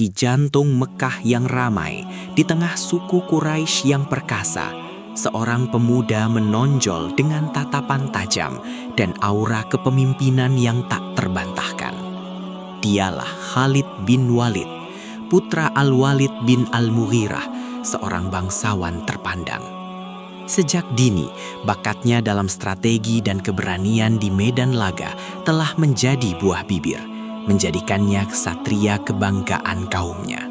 Di jantung Mekah yang ramai, di tengah suku Quraisy yang perkasa, seorang pemuda menonjol dengan tatapan tajam dan aura kepemimpinan yang tak terbantahkan. Dialah Khalid bin Walid, putra Al-Walid bin Al-Mughirah, seorang bangsawan terpandang. Sejak dini, bakatnya dalam strategi dan keberanian di medan laga telah menjadi buah bibir, menjadikannya ksatria kebanggaan kaumnya.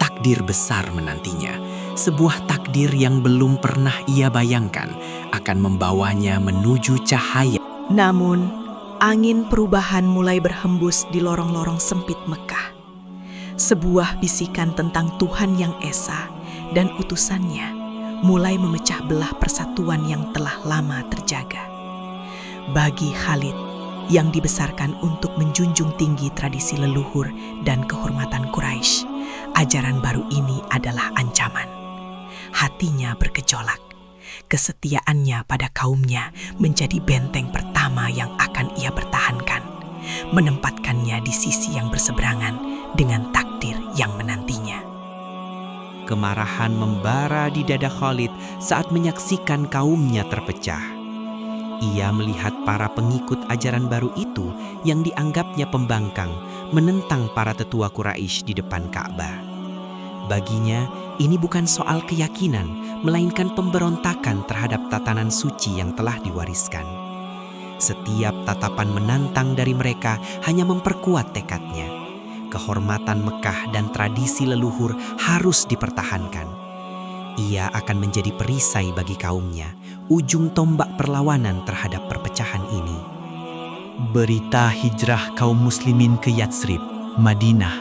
Takdir besar menantinya, sebuah takdir yang belum pernah ia bayangkan akan membawanya menuju cahaya. Namun, angin perubahan mulai berhembus di lorong-lorong sempit Mekah. Sebuah bisikan tentang Tuhan yang Esa dan utusannya mulai memecah belah persatuan yang telah lama terjaga. Bagi Khalid yang dibesarkan untuk menjunjung tinggi tradisi leluhur dan kehormatan Quraisy, ajaran baru ini adalah ancaman. Hatinya bergejolak. Kesetiaannya pada kaumnya menjadi benteng pertama yang akan ia pertahankan, menempatkannya di sisi yang berseberangan dengan takdir yang menantinya. Kemarahan membara di dada Khalid saat menyaksikan kaumnya terpecah. Ia melihat para pengikut ajaran baru itu yang dianggapnya pembangkang, menentang para tetua Quraisy di depan Ka'bah. Baginya, ini bukan soal keyakinan, melainkan pemberontakan terhadap tatanan suci yang telah diwariskan. Setiap tatapan menantang dari mereka hanya memperkuat tekadnya. Kehormatan Mekah dan tradisi leluhur harus dipertahankan. Ia akan menjadi perisai bagi kaumnya, ujung tombak perlawanan terhadap perpecahan ini. Berita hijrah kaum muslimin ke Yatsrib, Madinah,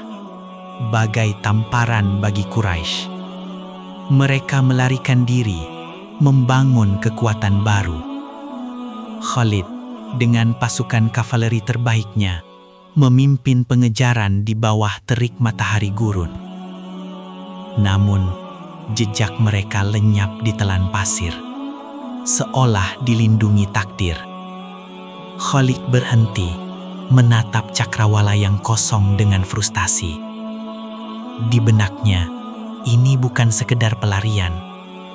bagai tamparan bagi Quraisy. Mereka melarikan diri, membangun kekuatan baru. Khalid, dengan pasukan kavaleri terbaiknya, memimpin pengejaran di bawah terik matahari gurun. Namun, jejak mereka lenyap di telan pasir, seolah dilindungi takdir. Khalid berhenti, menatap cakrawala yang kosong dengan frustasi. Di benaknya, ini bukan sekedar pelarian,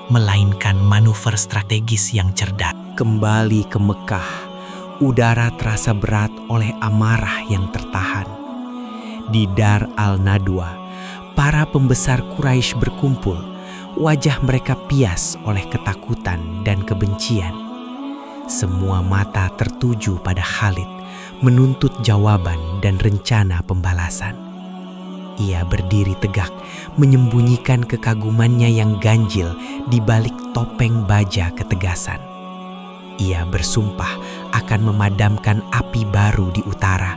melainkan manuver strategis yang cerdas. Kembali ke Mekah, udara terasa berat oleh amarah yang tertahan. Di Dar al-Nadwa, para pembesar Quraisy berkumpul, wajah mereka pias oleh ketakutan dan kebencian. Semua mata tertuju pada Khalid, menuntut jawaban dan rencana pembalasan. Ia berdiri tegak, menyembunyikan kekagumannya yang ganjil di balik topeng baja ketegasan. Ia bersumpah akan memadamkan api baru di utara,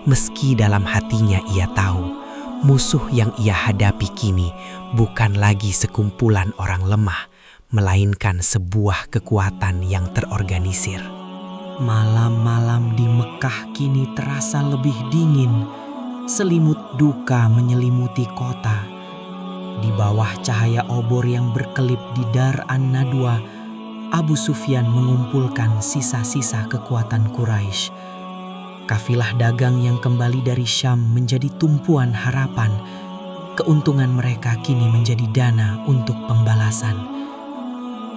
meski dalam hatinya ia tahu musuh yang ia hadapi kini bukan lagi sekumpulan orang lemah, melainkan sebuah kekuatan yang terorganisir. Malam-malam di Mekah kini terasa lebih dingin. Selimut duka menyelimuti kota. Di bawah cahaya obor yang berkelip di Dar an-Nadwa, Abu Sufyan mengumpulkan sisa-sisa kekuatan Quraisy. Kafilah dagang yang kembali dari Syam menjadi tumpuan harapan. Keuntungan mereka kini menjadi dana untuk pembalasan.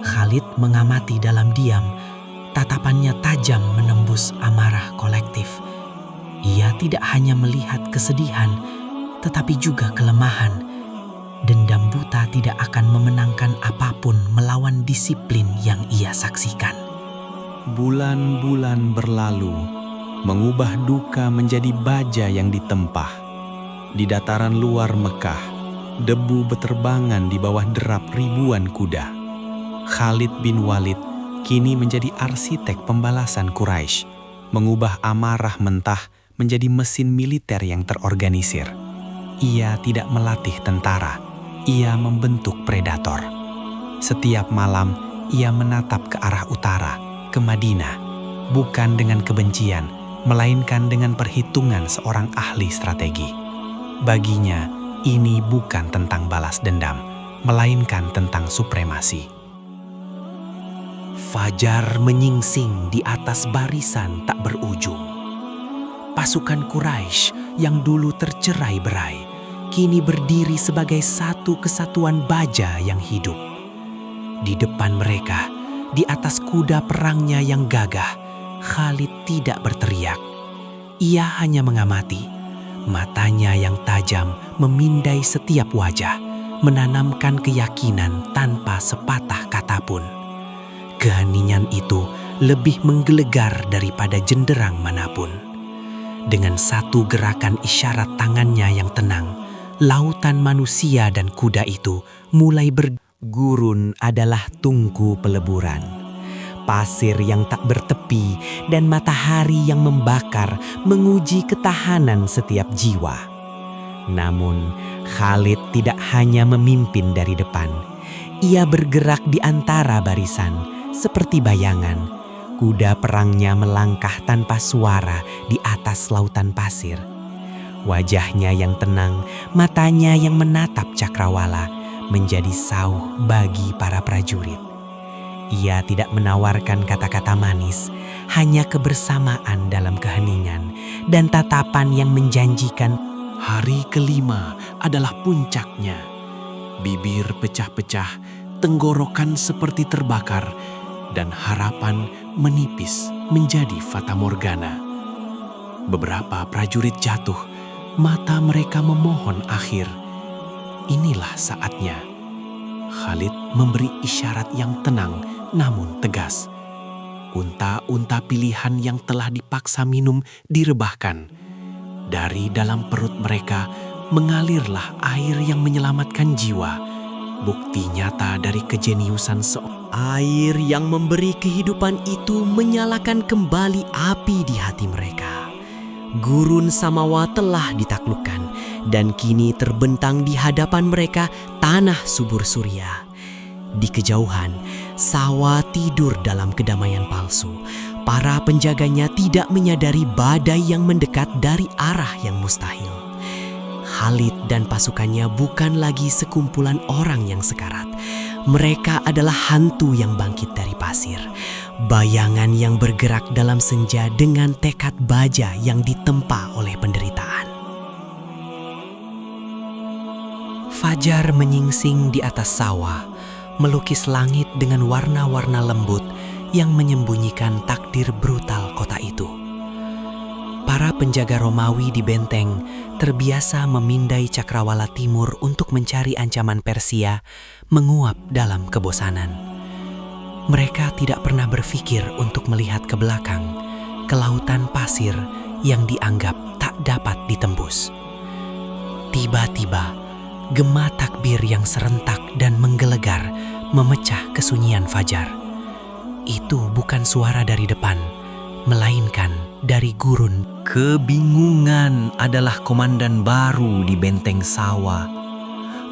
Khalid mengamati dalam diam, tatapannya tajam menembus amarah kolektif. Ia tidak hanya melihat kesedihan, tetapi juga kelemahan. Dendam buta tidak akan memenangkan apapun melawan disiplin yang ia saksikan. Bulan-bulan berlalu, mengubah duka menjadi baja yang ditempah. Di dataran luar Mekah, debu beterbangan di bawah derap ribuan kuda. Khalid bin Walid kini menjadi arsitek pembalasan Quraisy, mengubah amarah mentah menjadi mesin militer yang terorganisir. Ia tidak melatih tentara, ia membentuk predator. Setiap malam, ia menatap ke arah utara, ke Madinah, bukan dengan kebencian, melainkan dengan perhitungan seorang ahli strategi. Baginya, ini bukan tentang balas dendam, melainkan tentang supremasi. Fajar menyingsing di atas barisan tak berujung. Pasukan Quraisy yang dulu tercerai-berai kini berdiri sebagai satu kesatuan baja yang hidup. Di depan mereka, di atas kuda perangnya yang gagah, Khalid tidak berteriak. Ia hanya mengamati. Matanya yang tajam memindai setiap wajah, menanamkan keyakinan tanpa sepatah kata pun. Keheningan itu lebih menggelegar daripada jenderang manapun. Dengan satu gerakan isyarat tangannya yang tenang, lautan manusia dan kuda itu mulai Gurun adalah tungku peleburan. Pasir yang tak bertepi dan matahari yang membakar menguji ketahanan setiap jiwa. Namun, Khalid tidak hanya memimpin dari depan. Ia bergerak di antara barisan, seperti bayangan. Kuda perangnya melangkah tanpa suara di atas lautan pasir. Wajahnya yang tenang, matanya yang menatap cakrawala, menjadi sauh bagi para prajurit. Ia tidak menawarkan kata-kata manis, hanya kebersamaan dalam keheningan dan tatapan yang menjanjikan. Hari kelima adalah puncaknya. Bibir pecah-pecah, tenggorokan seperti terbakar, dan harapan menipis menjadi fatamorgana. Beberapa prajurit jatuh, mata mereka memohon akhir. Inilah saatnya. Khalid memberi isyarat yang tenang namun tegas. Unta-unta pilihan yang telah dipaksa minum direbahkan. Dari dalam perut mereka mengalirlah air yang menyelamatkan jiwa. Bukti nyata dari kejeniusan Air yang memberi kehidupan itu menyalakan kembali api di hati mereka. Gurun Samawa telah ditaklukkan dan kini terbentang di hadapan mereka tanah subur surya. Di kejauhan, Sawa tidur dalam kedamaian palsu. Para penjaganya tidak menyadari badai yang mendekat dari arah yang mustahil. Khalid dan pasukannya bukan lagi sekumpulan orang yang sekarat. Mereka adalah hantu yang bangkit dari pasir. Bayangan yang bergerak dalam senja dengan tekad baja yang ditempa oleh penderitaan. Fajar menyingsing di atas sawah, melukis langit dengan warna-warna lembut yang menyembunyikan takdir brutal kota itu. Para penjaga Romawi di benteng terbiasa memindai cakrawala timur untuk mencari ancaman Persia, menguap dalam kebosanan. Mereka tidak pernah berpikir untuk melihat ke belakang, ke lautan pasir yang dianggap tak dapat ditembus. Tiba-tiba, gema takbir yang serentak dan menggelegar memecah kesunyian fajar. Itu bukan suara dari depan, melainkan dari gurun. Kebingungan adalah komandan baru di benteng Sawa.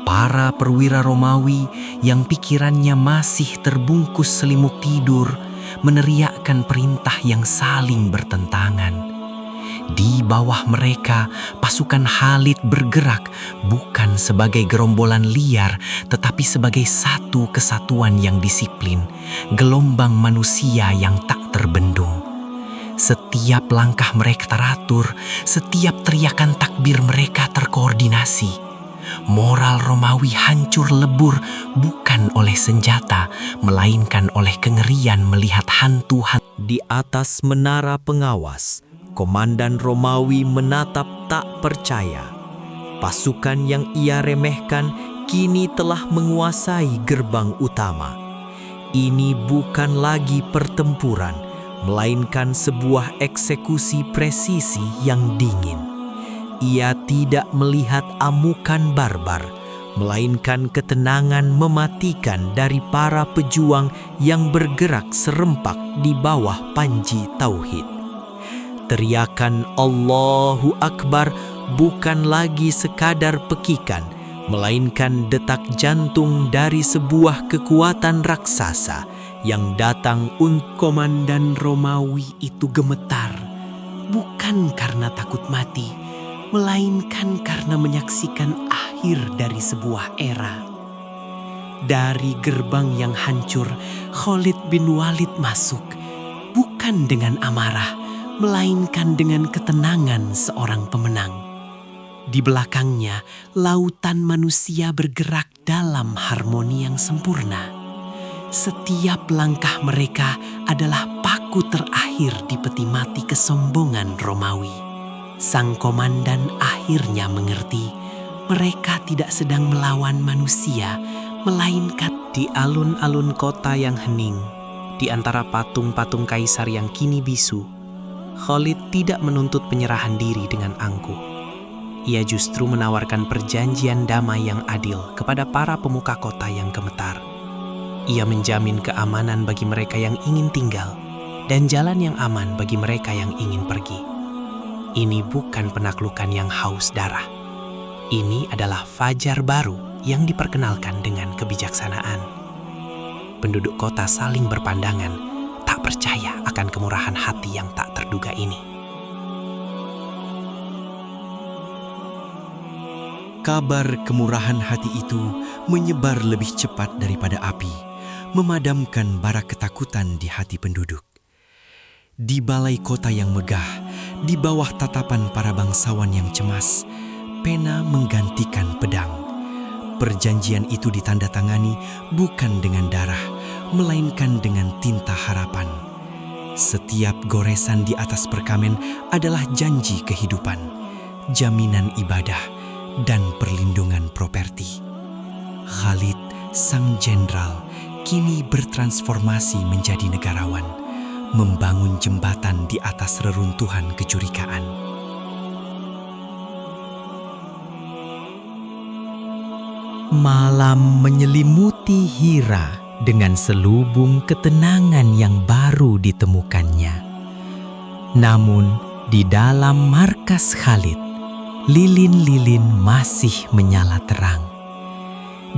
Para perwira Romawi yang pikirannya masih terbungkus selimut tidur meneriakkan perintah yang saling bertentangan. Di bawah mereka, pasukan Khalid bergerak bukan sebagai gerombolan liar, tetapi sebagai satu kesatuan yang disiplin, gelombang manusia yang tak terbendung. Setiap langkah mereka teratur, setiap teriakan takbir mereka terkoordinasi. Moral Romawi hancur lebur bukan oleh senjata, melainkan oleh kengerian melihat hantu-hantu. Di atas menara pengawas, komandan Romawi menatap tak percaya. Pasukan yang ia remehkan kini telah menguasai gerbang utama. Ini bukan lagi pertempuran, melainkan sebuah eksekusi presisi yang dingin. Ia tidak melihat amukan barbar, melainkan ketenangan mematikan dari para pejuang yang bergerak serempak di bawah panji tauhid. Teriakan Allahu Akbar bukan lagi sekadar pekikan, melainkan detak jantung dari sebuah kekuatan raksasa yang datang untuk. Komandan Romawi itu gemetar, bukan karena takut mati, melainkan karena menyaksikan akhir dari sebuah era. Dari gerbang yang hancur, Khalid bin Walid masuk, bukan dengan amarah, melainkan dengan ketenangan seorang pemenang. Di belakangnya, lautan manusia bergerak dalam harmoni yang sempurna. Setiap langkah mereka adalah paku terakhir di peti mati kesombongan Romawi. Sang komandan akhirnya mengerti mereka tidak sedang melawan manusia, melainkan di alun-alun kota yang hening, di antara patung-patung kaisar yang kini bisu, Khalid tidak menuntut penyerahan diri dengan angkuh. Ia justru menawarkan perjanjian damai yang adil kepada para pemuka kota yang gemetar. Ia menjamin keamanan bagi mereka yang ingin tinggal dan jalan yang aman bagi mereka yang ingin pergi. Ini bukan penaklukan yang haus darah. Ini adalah fajar baru yang diperkenalkan dengan kebijaksanaan. Penduduk kota saling berpandangan, tak percaya akan kemurahan hati yang tak terduga ini. Kabar kemurahan hati itu menyebar lebih cepat daripada api, memadamkan bara ketakutan di hati penduduk. Di balai kota yang megah, di bawah tatapan para bangsawan yang cemas, pena menggantikan pedang. Perjanjian itu ditandatangani bukan dengan darah, melainkan dengan tinta harapan. Setiap goresan di atas perkamen adalah janji kehidupan, jaminan ibadah, dan perlindungan properti. Khalid, sang jenderal, kini bertransformasi menjadi negarawan, membangun jembatan di atas reruntuhan kecurigaan. Malam menyelimuti Hira dengan selubung ketenangan yang baru ditemukannya. Namun, di dalam markas Khalid, lilin-lilin masih menyala terang.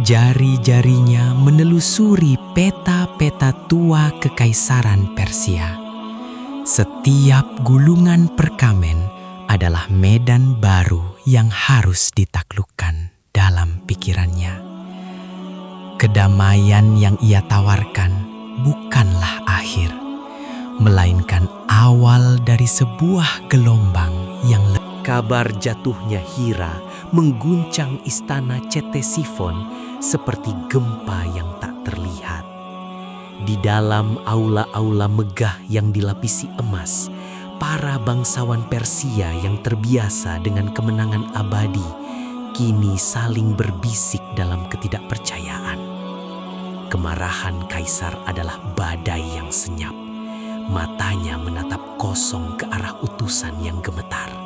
Jari-jarinya menelusuri peta-peta tua kekaisaran Persia. Setiap gulungan perkamen adalah medan baru yang harus ditaklukkan dalam pikirannya. Kedamaian yang ia tawarkan bukanlah akhir, melainkan awal dari sebuah gelombang yang Kabar jatuhnya Hira mengguncang istana Ctesifon seperti gempa yang tak terlihat. Di dalam aula-aula megah yang dilapisi emas, para bangsawan Persia yang terbiasa dengan kemenangan abadi kini saling berbisik dalam ketidakpercayaan. Kemarahan kaisar adalah badai yang senyap. Matanya menatap kosong ke arah utusan yang gemetar.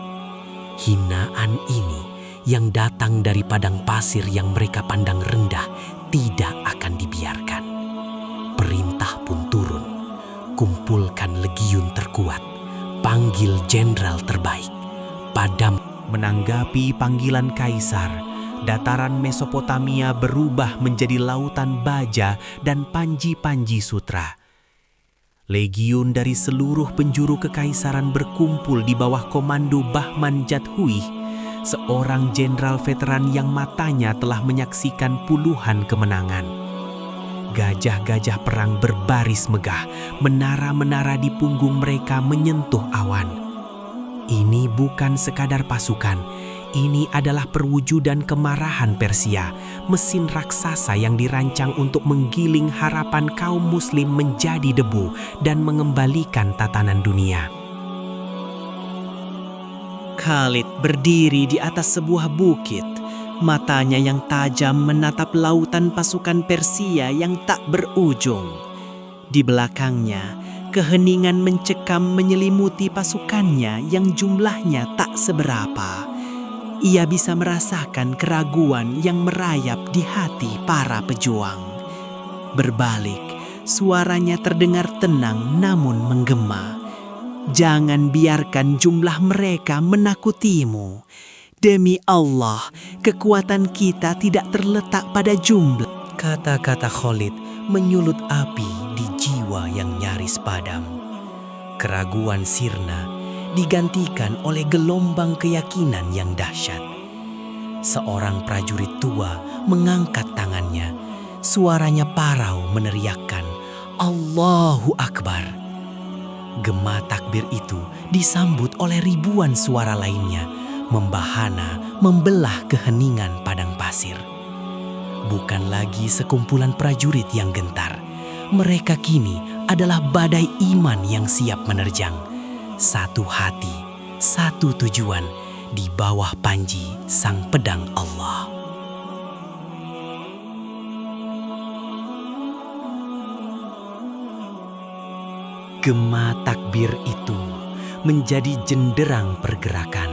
Hinaan ini yang datang dari padang pasir yang mereka pandang rendah tidak akan dibiarkan. Perintah pun turun. Kumpulkan legiun terkuat. Panggil jenderal terbaik. Padam. Menanggapi panggilan kaisar, dataran Mesopotamia berubah menjadi lautan baja dan panji-panji sutra. Legiun dari seluruh penjuru kekaisaran berkumpul di bawah komando Bahman Jathuih, seorang jenderal veteran yang matanya telah menyaksikan puluhan kemenangan. Gajah-gajah perang berbaris megah, menara-menara di punggung mereka menyentuh awan. Ini bukan sekadar pasukan, ini adalah perwujudan kemarahan Persia, mesin raksasa yang dirancang untuk menggiling harapan kaum muslim menjadi debu dan mengembalikan tatanan dunia. Khalid berdiri di atas sebuah bukit, matanya yang tajam menatap lautan pasukan Persia yang tak berujung. Di belakangnya, keheningan mencekam menyelimuti pasukannya yang jumlahnya tak seberapa. Ia bisa merasakan keraguan yang merayap di hati para pejuang. Berbalik, suaranya terdengar tenang namun menggema. Jangan biarkan jumlah mereka menakutimu. Demi Allah, kekuatan kita tidak terletak pada jumlah. Kata-kata Khalid menyulut api di jiwa yang nyaris padam. Keraguan sirna digantikan oleh gelombang keyakinan yang dahsyat. Seorang prajurit tua mengangkat tangannya. Suaranya parau meneriakkan, Allahu Akbar. Gema takbir itu disambut oleh ribuan suara lainnya, membahana, membelah keheningan padang pasir. Bukan lagi sekumpulan prajurit yang gentar. Mereka kini adalah badai iman yang siap menerjang. Satu hati, satu tujuan di bawah panji Sang Pedang Allah. Gema takbir itu menjadi jenderang pergerakan.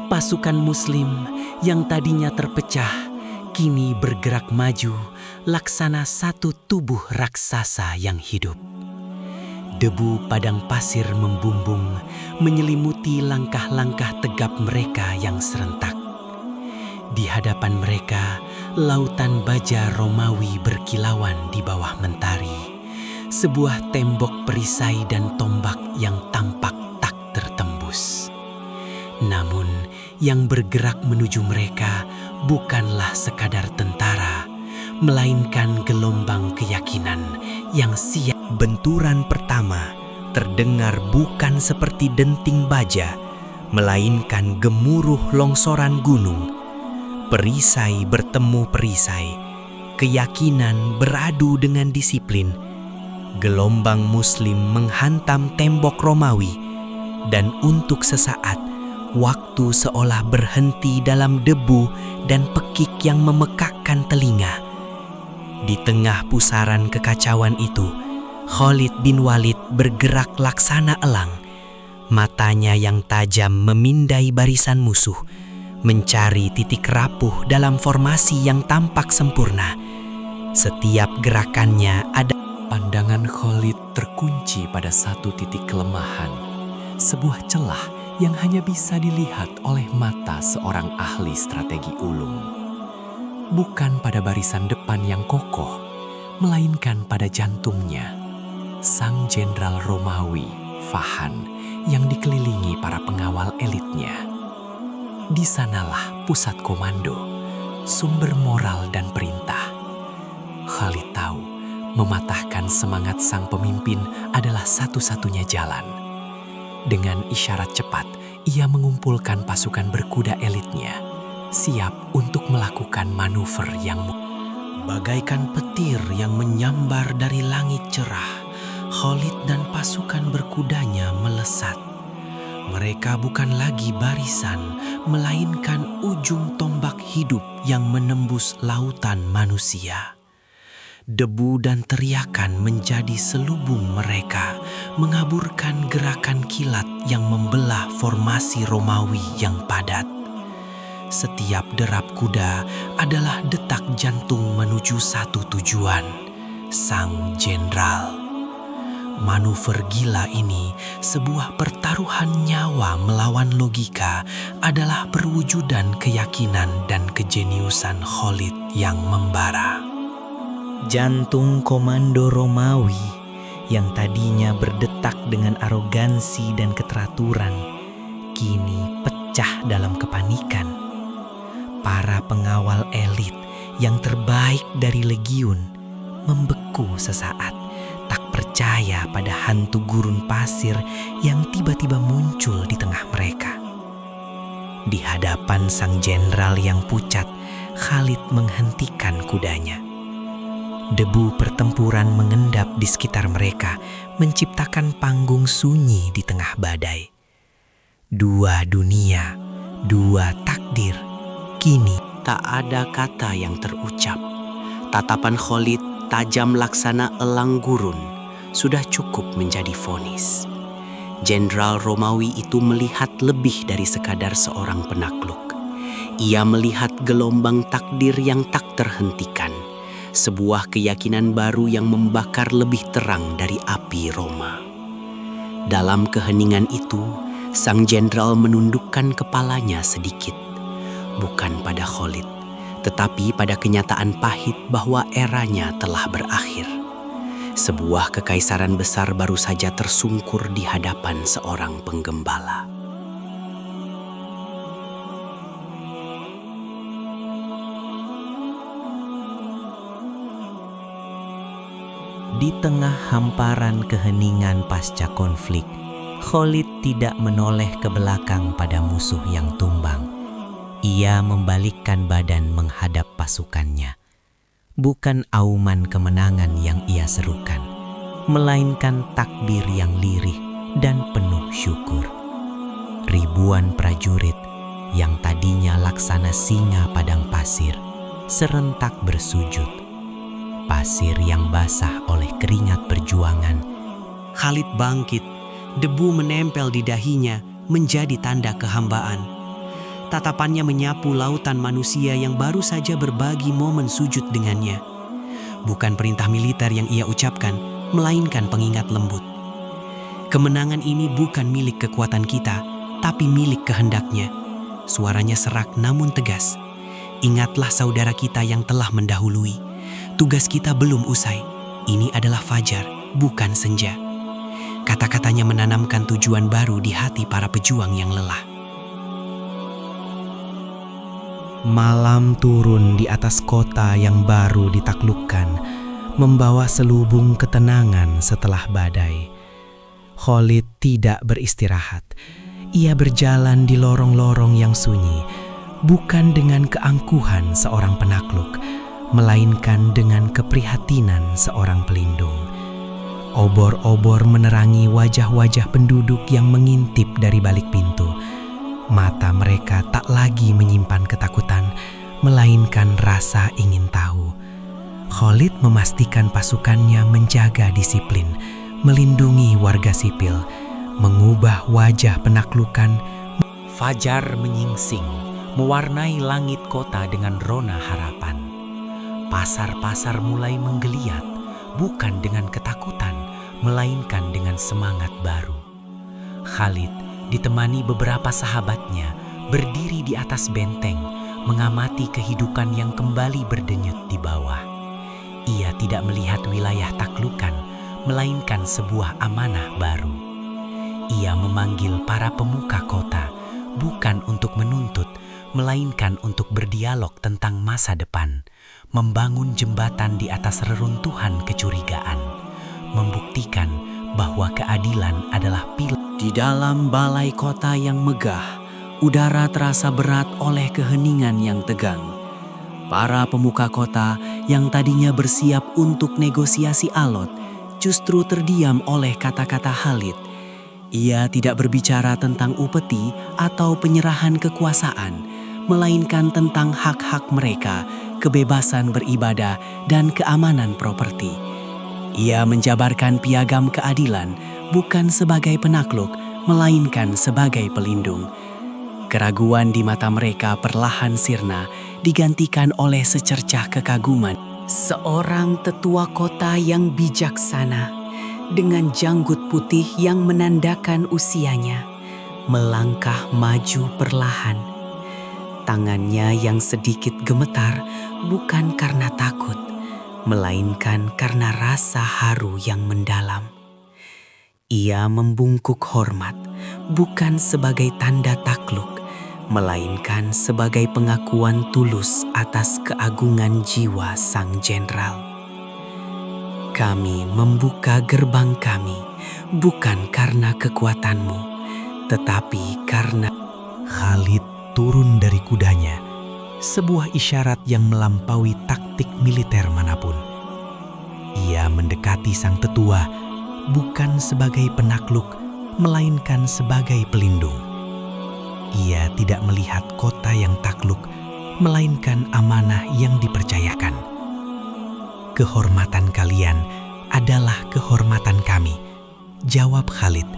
Pasukan Muslim yang tadinya terpecah kini bergerak maju laksana satu tubuh raksasa yang hidup. Debu padang pasir membumbung menyelimuti langkah-langkah tegap mereka yang serentak. Di hadapan mereka, lautan baja Romawi berkilauan di bawah mentari. Sebuah tembok perisai dan tombak yang tampak tak tertembus. Namun, yang bergerak menuju mereka bukanlah sekadar tentara, melainkan gelombang keyakinan yang siap. Benturan pertama terdengar bukan seperti denting baja, melainkan gemuruh longsoran gunung. Perisai bertemu perisai, keyakinan beradu dengan disiplin. Gelombang Muslim menghantam tembok Romawi, dan untuk sesaat, waktu seolah berhenti dalam debu dan pekik yang memekakkan telinga. Di tengah pusaran kekacauan itu, Khalid bin Walid bergerak laksana elang. Matanya yang tajam memindai barisan musuh, mencari titik rapuh dalam formasi yang tampak sempurna. Setiap gerakannya ada. Pandangan Khalid terkunci pada satu titik kelemahan, sebuah celah yang hanya bisa dilihat oleh mata seorang ahli strategi ulung. Bukan pada barisan depan yang kokoh, melainkan pada jantungnya. Sang jenderal Romawi, Fahan, yang dikelilingi para pengawal elitnya. Di sanalah pusat komando, sumber moral dan perintah. Khalid tahu, mematahkan semangat sang pemimpin adalah satu-satunya jalan. Dengan isyarat cepat, ia mengumpulkan pasukan berkuda elitnya, siap untuk melakukan manuver yang bagaikan petir yang menyambar dari langit cerah. Khalid dan pasukan berkudanya melesat. Mereka bukan lagi barisan, melainkan ujung tombak hidup yang menembus lautan manusia. Debu dan teriakan menjadi selubung mereka, mengaburkan gerakan kilat yang membelah formasi Romawi yang padat. Setiap derap kuda adalah detak jantung menuju satu tujuan, sang jenderal. Manuver gila ini, sebuah pertaruhan nyawa melawan logika, adalah perwujudan keyakinan dan kejeniusan Khalid yang membara. Jantung komando Romawi yang tadinya berdetak dengan arogansi dan keteraturan, kini pecah dalam kepanikan. Para pengawal elit yang terbaik dari legiun membeku sesaat, tak percaya pada hantu gurun pasir yang tiba-tiba muncul di tengah mereka. Di hadapan sang jenderal yang pucat, Khalid menghentikan kudanya. Debu pertempuran mengendap di sekitar mereka, menciptakan panggung sunyi di tengah badai. Dua dunia, dua takdir. Kini tak ada kata yang terucap. Tatapan Khalid tajam laksana elang gurun, sudah cukup menjadi vonis. Jenderal Romawi itu melihat lebih dari sekadar seorang penakluk. Ia melihat gelombang takdir yang tak terhentikan, sebuah keyakinan baru yang membakar lebih terang dari api Roma. Dalam keheningan itu, sang jenderal menundukkan kepalanya sedikit, bukan pada Khalid, tetapi pada kenyataan pahit bahwa eranya telah berakhir. Sebuah kekaisaran besar baru saja tersungkur di hadapan seorang penggembala. Di tengah hamparan keheningan pasca konflik, Khalid tidak menoleh ke belakang pada musuh yang tumbang. Ia membalikkan badan menghadap pasukannya. Bukan auman kemenangan yang ia serukan, melainkan takbir yang lirih dan penuh syukur. Ribuan prajurit yang tadinya laksana singa padang pasir serentak bersujud. Pasir yang basah oleh keringat perjuangan. Khalid bangkit, debu menempel di dahinya menjadi tanda kehambaan. Tatapannya menyapu lautan manusia yang baru saja berbagi momen sujud dengannya. Bukan perintah militer yang ia ucapkan, melainkan pengingat lembut. Kemenangan ini bukan milik kekuatan kita, tapi milik kehendaknya. Suaranya serak namun tegas. Ingatlah saudara kita yang telah mendahului. Tugas kita belum usai. Ini adalah fajar, bukan senja. Kata-katanya menanamkan tujuan baru di hati para pejuang yang lelah. Malam turun di atas kota yang baru ditaklukkan, membawa selubung ketenangan setelah badai. Khalid tidak beristirahat. Ia berjalan di lorong-lorong yang sunyi, bukan dengan keangkuhan seorang penakluk, melainkan dengan keprihatinan seorang pelindung. Obor-obor menerangi wajah-wajah penduduk yang mengintip dari balik pintu. Mata mereka tak lagi menyimpan ketakutan, melainkan rasa ingin tahu. Khalid memastikan pasukannya menjaga disiplin, melindungi warga sipil, mengubah wajah penaklukan. Fajar menyingsing, mewarnai langit kota dengan rona harapan. Pasar-pasar mulai menggeliat, bukan dengan ketakutan, melainkan dengan semangat baru. Khalid ditemani beberapa sahabatnya berdiri di atas benteng, mengamati kehidupan yang kembali berdenyut di bawah. Ia tidak melihat wilayah taklukan, melainkan sebuah amanah baru. Ia memanggil para pemuka kota, bukan untuk menuntut, melainkan untuk berdialog tentang masa depan, membangun jembatan di atas reruntuhan kecurigaan, membuktikan bahwa keadilan adalah pilihan. Di dalam balai kota yang megah, udara terasa berat oleh keheningan yang tegang. Para pemuka kota yang tadinya bersiap untuk negosiasi alot justru terdiam oleh kata-kata Khalid. Ia tidak berbicara tentang upeti atau penyerahan kekuasaan, melainkan tentang hak-hak mereka, kebebasan beribadah, dan keamanan properti. Ia menjabarkan piagam keadilan bukan sebagai penakluk, melainkan sebagai pelindung. Keraguan di mata mereka perlahan sirna, digantikan oleh secercah kekaguman. Seorang tetua kota yang bijaksana, dengan janggut putih yang menandakan usianya, melangkah maju perlahan. Tangannya yang sedikit gemetar bukan karena takut, melainkan karena rasa haru yang mendalam. Ia membungkuk hormat, bukan sebagai tanda takluk, melainkan sebagai pengakuan tulus atas keagungan jiwa sang jenderal. Kami membuka gerbang kami, bukan karena kekuatanmu, tetapi karena... Khalid turun dari kudanya, sebuah isyarat yang melampaui taktik militer manapun. Ia mendekati sang tetua, bukan sebagai penakluk, melainkan sebagai pelindung. Ia tidak melihat kota yang takluk, melainkan amanah yang dipercayakan. Kehormatan kalian adalah kehormatan kami, jawab Khalid,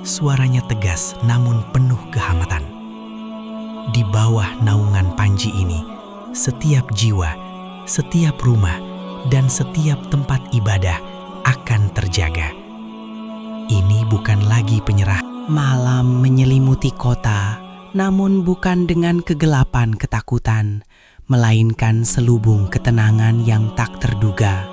suaranya tegas namun penuh kehangatan. Di bawah naungan panji ini, setiap jiwa, setiap rumah, dan setiap tempat ibadah akan terjaga. Ini bukan lagi penyerahan. Malam menyelimuti kota, namun bukan dengan kegelapan ketakutan, melainkan selubung ketenangan yang tak terduga.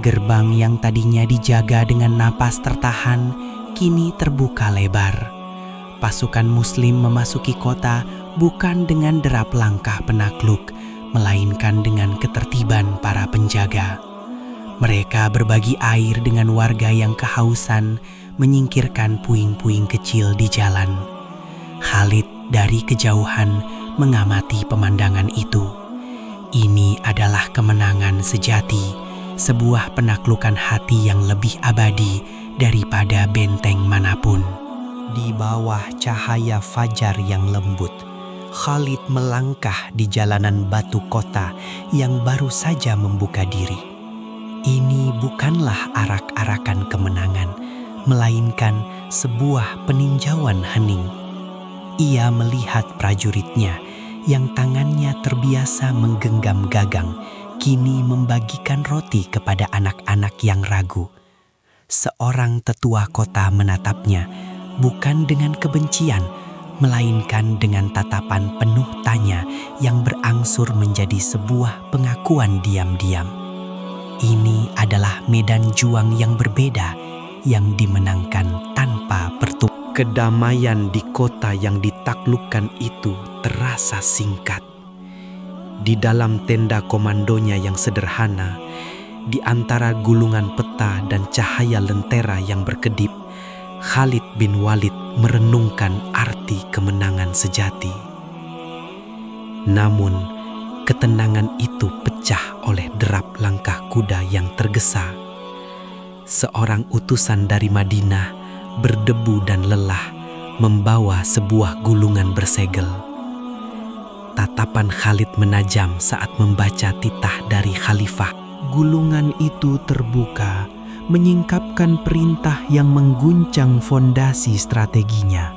Gerbang yang tadinya dijaga dengan napas tertahan, kini terbuka lebar. Pasukan Muslim memasuki kota bukan dengan derap langkah penakluk, melainkan dengan ketertiban para penjaga. Mereka berbagi air dengan warga yang kehausan, menyingkirkan puing-puing kecil di jalan. Khalid dari kejauhan mengamati pemandangan itu. Ini adalah kemenangan sejati, sebuah penaklukan hati yang lebih abadi daripada benteng manapun. Di bawah cahaya fajar yang lembut, Khalid melangkah di jalanan batu kota yang baru saja membuka diri. Ini bukanlah arak-arakan kemenangan, melainkan sebuah peninjauan hening. Ia melihat prajuritnya yang tangannya terbiasa menggenggam gagang, kini membagikan roti kepada anak-anak yang ragu. Seorang tetua kota menatapnya, bukan dengan kebencian, melainkan dengan tatapan penuh tanya yang berangsur menjadi sebuah pengakuan diam-diam. Ini adalah medan juang yang berbeda, yang dimenangkan tanpa pertumpahan. Kedamaian di kota yang ditaklukkan itu terasa singkat. Di dalam tenda komandonya yang sederhana, di antara gulungan peta dan cahaya lentera yang berkedip, Khalid bin Walid merenungkan arti kemenangan sejati. Namun, ketenangan itu pecah oleh derap langkah kuda yang tergesa. Seorang utusan dari Madinah berdebu dan lelah membawa sebuah gulungan bersegel. Tatapan Khalid menajam saat membaca titah dari khalifah. Gulungan itu terbuka, menyingkapkan perintah yang mengguncang fondasi strateginya.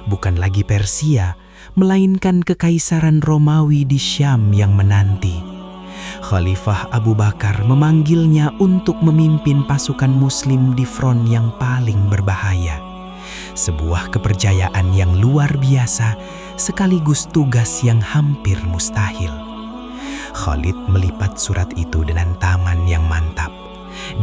Bukan lagi Persia, melainkan kekaisaran Romawi di Syam yang menanti. Khalifah Abu Bakar memanggilnya untuk memimpin pasukan Muslim di front yang paling berbahaya. Sebuah kepercayaan yang luar biasa, sekaligus tugas yang hampir mustahil. Khalid melipat surat itu dengan taman yang mantap.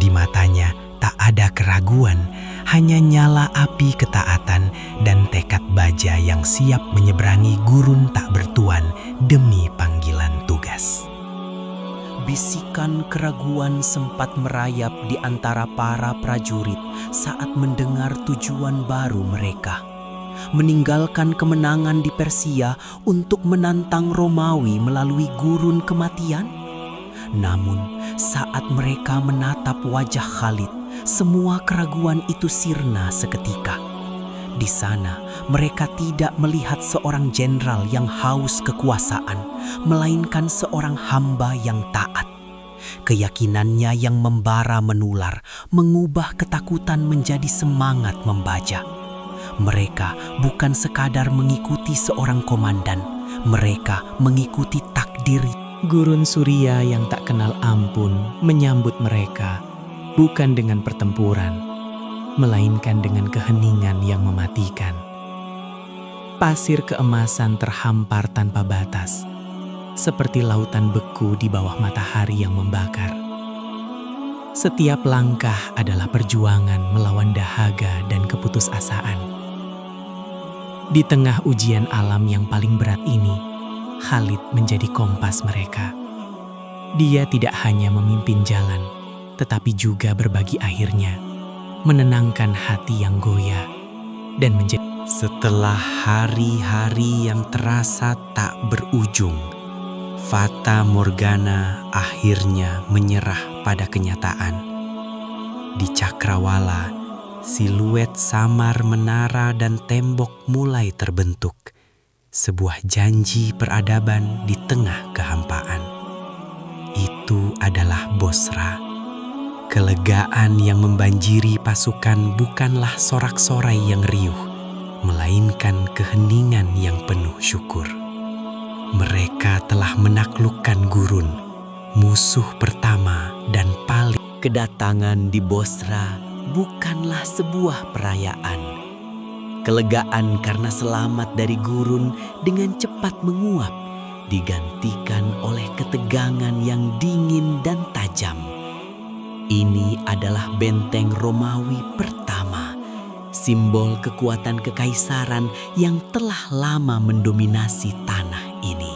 Di matanya tak ada keraguan, hanya nyala api ketaatan dan tekad baja yang siap menyeberangi gurun tak bertuan demi panggilan tugas. Bisikan keraguan sempat merayap di antara para prajurit saat mendengar tujuan baru mereka. Meninggalkan kemenangan di Persia untuk menantang Romawi melalui gurun kematian. Namun, saat mereka menatap wajah Khalid, semua keraguan itu sirna seketika. Di sana, mereka tidak melihat seorang jenderal yang haus kekuasaan, melainkan seorang hamba yang taat. Keyakinannya yang membara menular, mengubah ketakutan menjadi semangat membaja. Mereka bukan sekadar mengikuti seorang komandan, mereka mengikuti takdir. Gurun Surya yang tak kenal ampun menyambut mereka, bukan dengan pertempuran, melainkan dengan keheningan yang mematikan. Pasir keemasan terhampar tanpa batas, seperti lautan beku di bawah matahari yang membakar. Setiap langkah adalah perjuangan melawan dahaga dan keputusasaan. Di tengah ujian alam yang paling berat ini, Khalid menjadi kompas mereka. Dia tidak hanya memimpin jalan, tetapi juga berbagi akhirnya, menenangkan hati yang goyah, dan menjadi... Setelah hari-hari yang terasa tak berujung, Fata Morgana akhirnya menyerah pada kenyataan. Di Cakrawala, siluet samar menara dan tembok mulai terbentuk. Sebuah janji peradaban di tengah kehampaan. Itu adalah Bosra. Kelegaan yang membanjiri pasukan bukanlah sorak-sorai yang riuh, melainkan keheningan yang penuh syukur. Mereka telah menaklukkan gurun, musuh pertama dan paling. Kedatangan di Bosra bukanlah sebuah perayaan. Kelegaan karena selamat dari gurun dengan cepat menguap, digantikan oleh ketegangan yang dingin dan tajam. Ini adalah benteng Romawi pertama, simbol kekuatan kekaisaran yang telah lama mendominasi tanah ini.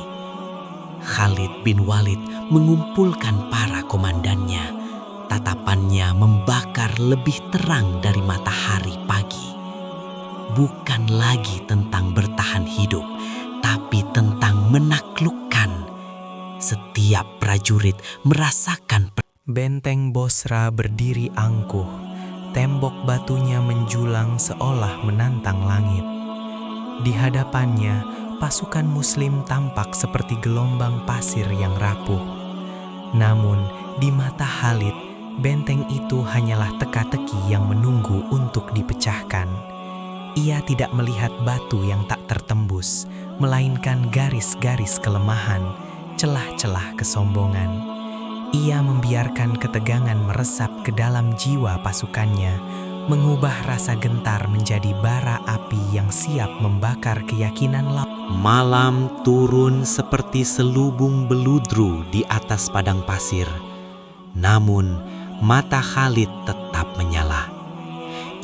Khalid bin Walid mengumpulkan para komandannya, Tatapannya membakar lebih terang dari matahari pagi. Bukan lagi tentang bertahan hidup, tapi tentang menaklukkan. Setiap prajurit merasakan Benteng Bosra berdiri angkuh, tembok batunya menjulang seolah menantang langit. Di hadapannya, pasukan Muslim tampak seperti gelombang pasir yang rapuh. Namun, di mata Khalid, benteng itu hanyalah teka-teki yang menunggu untuk dipecahkan. Ia tidak melihat batu yang tak tertembus, melainkan garis-garis kelemahan, celah-celah kesombongan. Ia membiarkan ketegangan meresap ke dalam jiwa pasukannya, mengubah rasa gentar menjadi bara api yang siap membakar keyakinan lawan. Malam turun seperti selubung beludru di atas padang pasir. Namun, mata Khalid tetap menyala.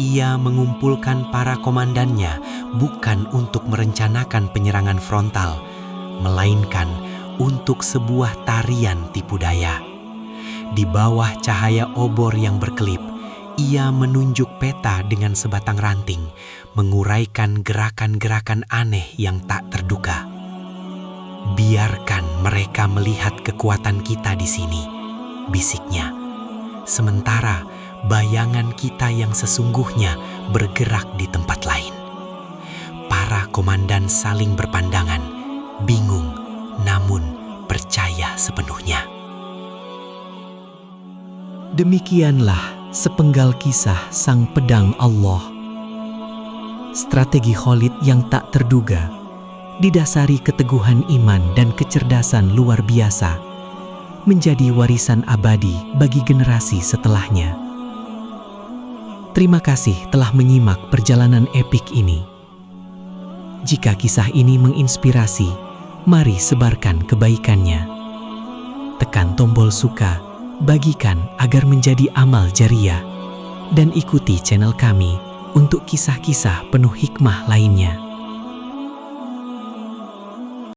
Ia mengumpulkan para komandannya bukan untuk merencanakan penyerangan frontal, melainkan untuk sebuah tarian tipu daya. Di bawah cahaya obor yang berkelip, ia menunjuk peta dengan sebatang ranting, menguraikan gerakan-gerakan aneh yang tak terduga. Biarkan mereka melihat kekuatan kita di sini, bisiknya. Sementara bayangan kita yang sesungguhnya bergerak di tempat lain. Para komandan saling berpandangan, bingung, namun percaya sepenuhnya. Demikianlah sepenggal kisah sang pedang Allah. Strategi Khalid yang tak terduga, didasari keteguhan iman dan kecerdasan luar biasa, menjadi warisan abadi bagi generasi setelahnya. Terima kasih telah menyimak perjalanan epik ini. Jika kisah ini menginspirasi, mari sebarkan kebaikannya. Tekan tombol suka, bagikan agar menjadi amal jariah, dan ikuti channel kami untuk kisah-kisah penuh hikmah lainnya.